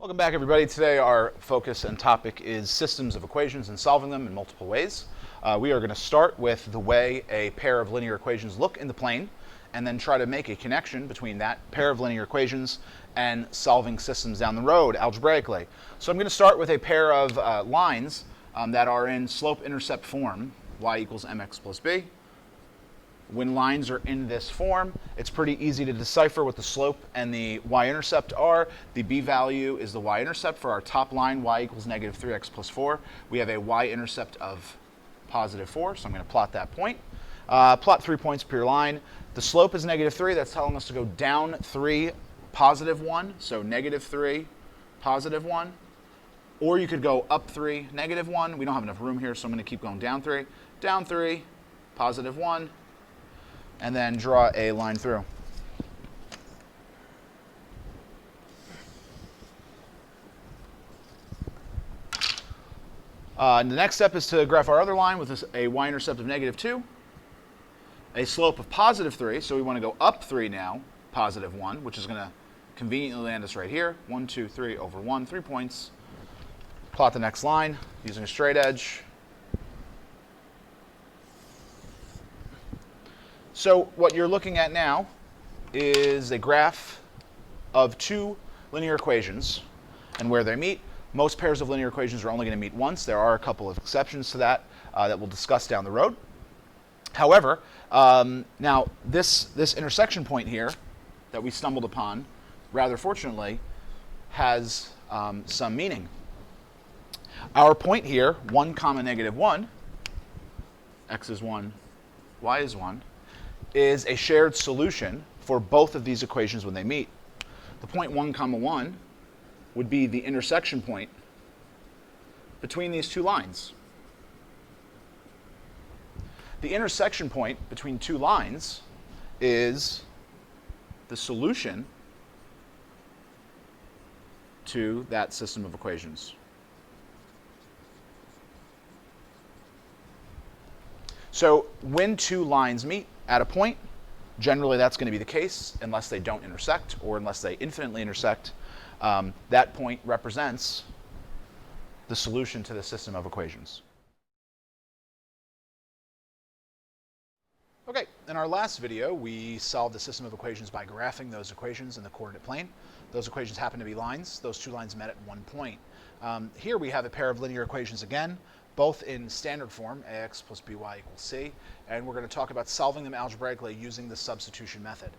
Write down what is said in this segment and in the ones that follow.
Welcome back, everybody. Today our focus and topic is systems of equations and solving them in multiple ways. We are going to start with the way a pair of linear equations look in the plane and then try to make a connection between that pair of linear equations and solving systems down the road algebraically. So I'm going to start with a pair of lines that are in slope-intercept form, y equals mx plus b. When lines are in this form, it's pretty easy to decipher what the slope and the y-intercept are. The b value is the y-intercept for our top line, y equals negative 3x plus 4. We have a y-intercept of positive 4, so I'm going to plot that point. Plot 3 points per line. The slope is negative 3. That's telling us to go down 3, positive 1, so negative 3, positive 1. Or you could go up 3, negative 1. We don't have enough room here, so I'm going to keep going down 3, positive 1. And then draw a line through. The next step is to graph our other line with a y-intercept of negative 2, a slope of positive 3, so we want to go up 3 now, positive 1, which is going to conveniently land us right here. 1, 2, 3 over 1, 3 points. Plot the next line using a straight edge. So what you're looking at now is a graph of two linear equations and where they meet. Most pairs of linear equations are only going to meet once. There are a couple of exceptions to that that we'll discuss down the road. However, now this intersection point here that we stumbled upon, rather fortunately, has some meaning. Our point here, 1 comma negative 1, x is 1, y is 1, is a shared solution for both of these equations when they meet. The point 1 comma 1 would be the intersection point between these two lines. The intersection point between two lines is the solution to that system of equations. So when two lines meet at a point, generally that's going to be the case unless they don't intersect or unless they infinitely intersect. That point represents the solution to the system of equations. Okay, in our last video, we solved the system of equations by graphing those equations in the coordinate plane. Those equations happen to be lines. Those two lines met at one point. Here we have a pair of linear equations again, both in standard form, ax plus by equals c, and we're going to talk about solving them algebraically using the substitution method.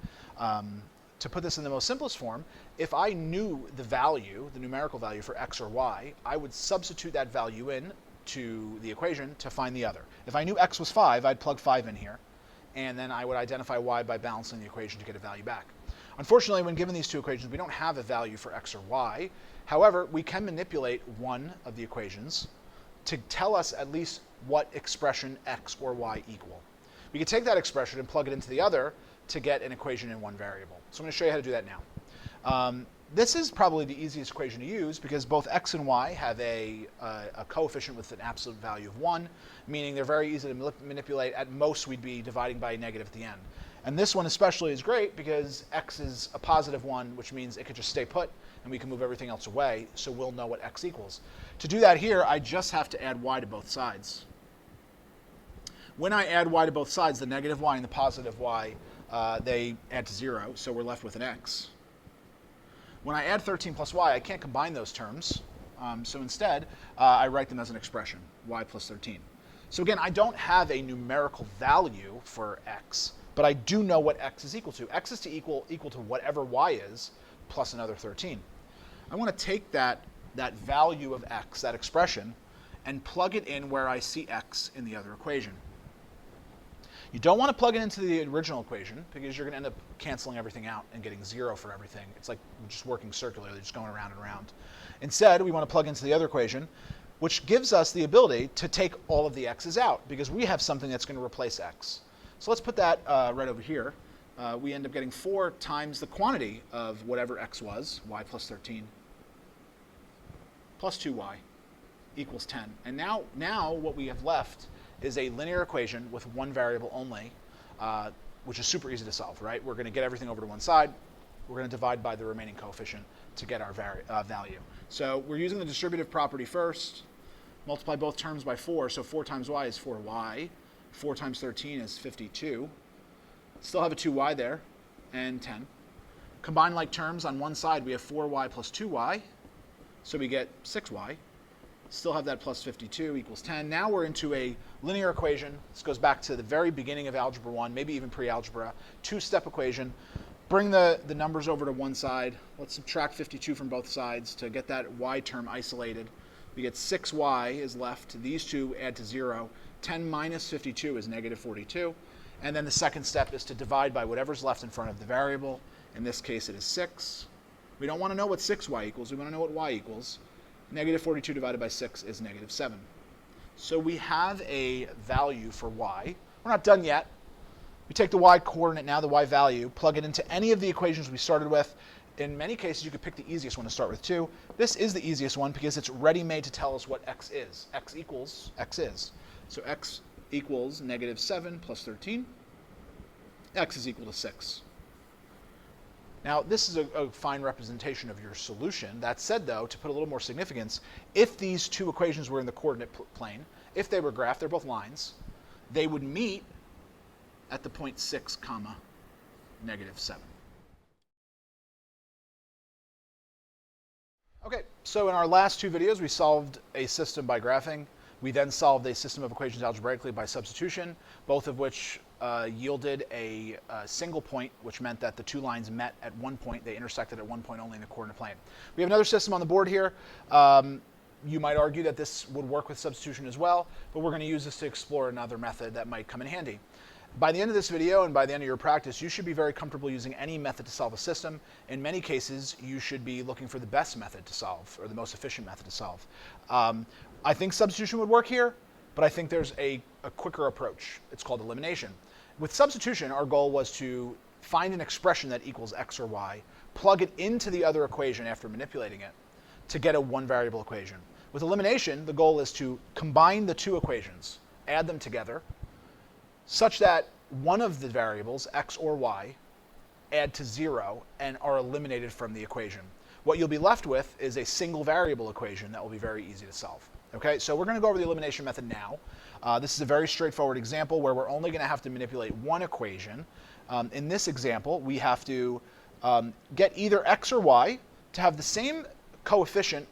To put this in the most simplest form, if I knew the value, the numerical value for x or y, I would substitute that value in to the equation to find the other. If I knew x was 5, I'd plug 5 in here, and then I would identify y by balancing the equation to get a value back. Unfortunately, when given these two equations, we don't have a value for x or y. However, we can manipulate one of the equations to tell us at least what expression x or y equal. We can take that expression and plug it into the other to get an equation in one variable. So I'm going to show you how to do that now. This is probably the easiest equation to use because both x and y have a coefficient with an absolute value of 1, meaning they're very easy to manipulate. At most, we'd be dividing by a negative at the end. And this one especially is great because x is a positive 1, which means it could just stay put and we can move everything else away, so we'll know what x equals. To do that here, I just have to add y to both sides. When I add y to both sides, the negative y and the positive y, they add to 0, so we're left with an x. When I add 13 plus y, I can't combine those terms, so instead, I write them as an expression, y plus 13. So again, I don't have a numerical value for x, but I do know what x is equal to. X is equal to whatever y is plus another 13. I want to take that value of x, that expression, and plug it in where I see x in the other equation. You don't want to plug it into the original equation because you're going to end up canceling everything out and getting 0 for everything. It's like just working circularly, just going around and around. Instead, we want to plug into the other equation, which gives us the ability to take all of the x's out because we have something that's going to replace x. So let's put that right over here. We end up getting 4 times the quantity of whatever x was, y plus 13, plus 2y equals 10. And now what we have left is a linear equation with one variable only, which is super easy to solve, right? We're going to get everything over to one side. We're going to divide by the remaining coefficient to get our value. So we're using the distributive property first. Multiply both terms by 4, so 4 times y is 4y. 4 times 13 is 52. Still have a 2y there, and 10. Combine like terms. On one side, we have 4y plus 2y, so we get 6y. Still have that plus 52 equals 10. Now we're into a linear equation. This goes back to the very beginning of Algebra 1, maybe even pre-algebra. Two-step equation. Bring the numbers over to one side. Let's subtract 52 from both sides to get that y term isolated. We get 6y is left. These two add to 0. 10 minus 52 is negative 42. And then the second step is to divide by whatever's left in front of the variable. In this case, it is 6. We don't want to know what 6y equals. We want to know what y equals. Negative 42 divided by 6 is negative 7. So we have a value for y. We're not done yet. We take the y coordinate now, the y value, plug it into any of the equations we started with. In many cases, you could pick the easiest one to start with, too. This is the easiest one because it's ready-made to tell us what x is. X equals x is. So x equals negative 7 plus 13. X is equal to 6. Now, this is a fine representation of your solution. That said, though, to put a little more significance, if these two equations were in the coordinate plane, if they were graphed, they're both lines, they would meet at the point 6 comma negative 7. Okay, so in our last two videos, we solved a system by graphing. We then solved a system of equations algebraically by substitution, both of which yielded a single point, which meant that the two lines met at one point. They intersected at one point only in the coordinate plane. We have another system on the board here. You might argue that this would work with substitution as well, but we're going to use this to explore another method that might come in handy. By the end of this video and by the end of your practice, you should be very comfortable using any method to solve a system. In many cases, you should be looking for the best method to solve or the most efficient method to solve. I think substitution would work here, but I think there's a quicker approach. It's called elimination. With substitution, our goal was to find an expression that equals x or y, plug it into the other equation after manipulating it to get a one-variable equation. With elimination, the goal is to combine the two equations, add them together, such that one of the variables, x or y, add to 0 and are eliminated from the equation. What you'll be left with is a single variable equation that will be very easy to solve. Okay, so we're going to go over the elimination method now. This is a very straightforward example where we're only going to have to manipulate one equation. In this example, we have to get either x or y to have the same coefficient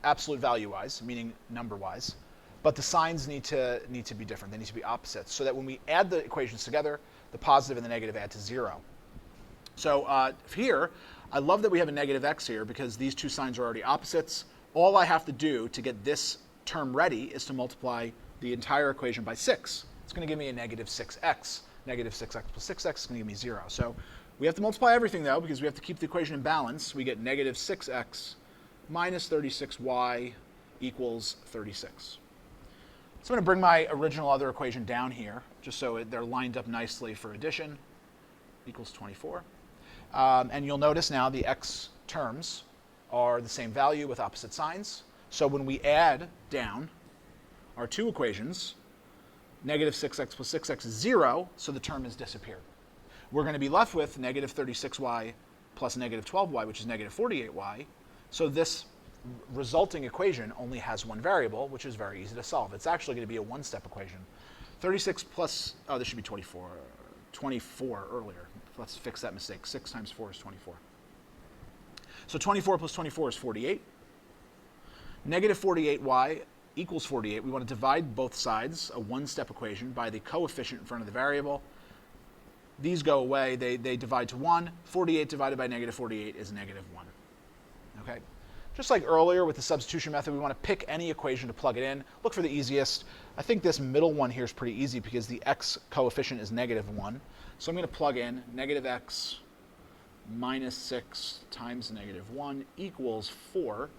absolute value-wise, meaning number-wise, but the signs need to be different. They need to be opposites, so that when we add the equations together, the positive and the negative add to 0. So here, I love that we have a negative x here because these two signs are already opposites. All I have to do to get this term ready is to multiply the entire equation by 6. It's going to give me a negative 6x. Negative 6x plus 6x is going to give me 0. So we have to multiply everything, though, because we have to keep the equation in balance. We get negative 6x minus 36y equals 36. So I'm going to bring my original other equation down here, just so they're lined up nicely for addition. Equals 24. And you'll notice now the x terms are the same value with opposite signs. So when we add down our two equations, negative 6x plus 6x is 0, so the term has disappeared. We're going to be left with negative 36y plus negative 12y, which is negative 48y. So this resulting equation only has one variable, which is very easy to solve. It's actually going to be a one-step equation. 36 plus, oh, this should be 24. 24 earlier. Let's fix that mistake. 6 times 4 is 24. So 24 plus 24 is 48. Negative 48y equals 48. We want to divide both sides, a one-step equation, by the coefficient in front of the variable. These go away. They divide to 1. 48 divided by negative 48 is negative 1. Okay? Just like earlier with the substitution method, we want to pick any equation to plug it in. Look for the easiest. I think this middle one here is pretty easy because the x coefficient is negative 1. So I'm going to plug in negative x minus 6 times negative 1 equals 4.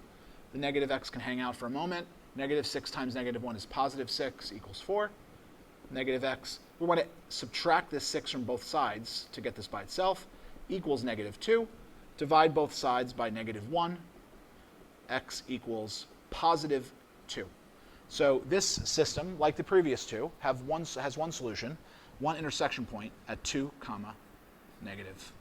The negative x can hang out for a moment. Negative 6 times negative 1 is positive 6 equals 4. Negative x, we want to subtract this 6 from both sides to get this by itself, equals negative 2. Divide both sides by negative 1. X equals positive 2. So this system, like the previous two, has one solution, one intersection point at 2 comma negative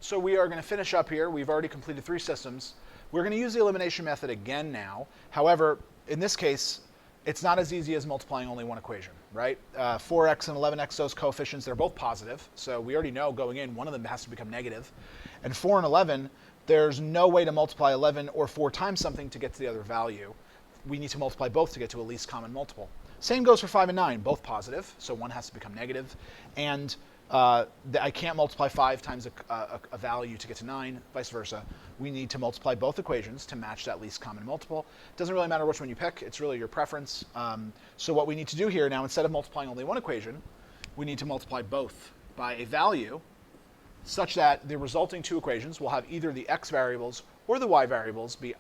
So we are going to finish up here. We've already completed 3 systems. We're going to use the elimination method again now. However, in this case, it's not as easy as multiplying only one equation, right? 4x and 11x, those coefficients, they're both positive. So we already know going in, one of them has to become negative. And 4 and 11, there's no way to multiply 11 or 4 times something to get to the other value. We need to multiply both to get to a least common multiple. Same goes for 5 and 9, both positive, so one has to become negative. And I can't multiply 5 times a value to get to 9, vice versa. We need to multiply both equations to match that least common multiple. It doesn't really matter which one you pick, it's really your preference. So what we need to do here now, instead of multiplying only one equation, we need to multiply both by a value such that the resulting 2 equations will have either the x variables or the y variables be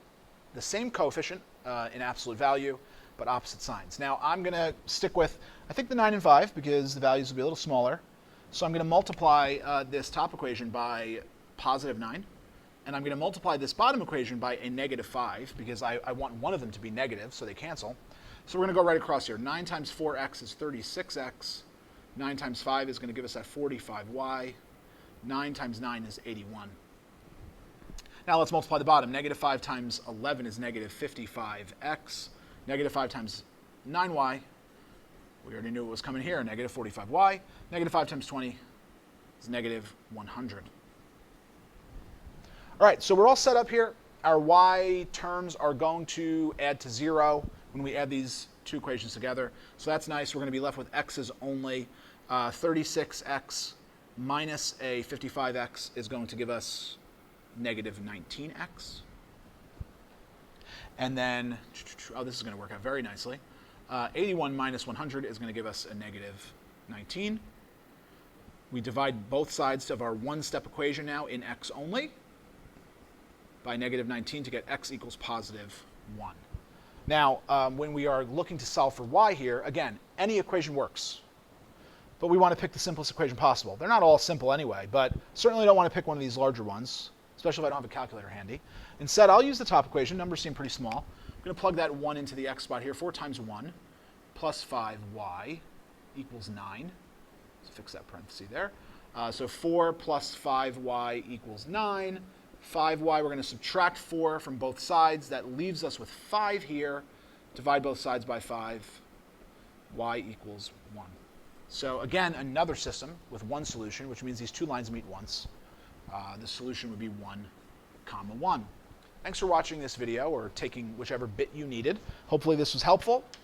the same coefficient in absolute value, but opposite signs. Now I'm going to stick with, I think, the 9 and 5 because the values will be a little smaller. So I'm going to multiply this top equation by positive 9, and I'm going to multiply this bottom equation by a negative 5 because I want one of them to be negative, so they cancel. So we're going to go right across here. 9 times 4x is 36x. 9 times 5 is going to give us that 45y. 9 times 9 is 81. Now let's multiply the bottom. Negative 5 times 11 is negative 55x. Negative 5 times 9y, we already knew what was coming here, negative 45y. Negative 5 times 20 is negative 100. All right, so we're all set up here. Our y terms are going to add to 0 when we add these 2 equations together. So that's nice. We're going to be left with x's only. 36x minus a 55x is going to give us negative 19x. And then, oh, this is going to work out very nicely. 81 minus 100 is going to give us a negative 19. We divide both sides of our one-step equation now in x only by negative 19 to get x equals positive 1. Now, when we are looking to solve for y here, again, any equation works. But we want to pick the simplest equation possible. They're not all simple anyway, but certainly don't want to pick one of these larger ones, especially if I don't have a calculator handy. Instead, I'll use the top equation. Numbers seem pretty small. I'm going to plug that 1 into the x spot here. 4 times 1 plus 5y equals 9. Let's fix that parenthesis there. So 4 plus 5y equals 9. 5y, we're going to subtract 4 from both sides. That leaves us with 5 here. Divide both sides by 5. Y equals 1. So again, another system with one solution, which means these 2 lines meet once. The solution would be 1, 1. Thanks for watching this video or taking whichever bit you needed. Hopefully this was helpful.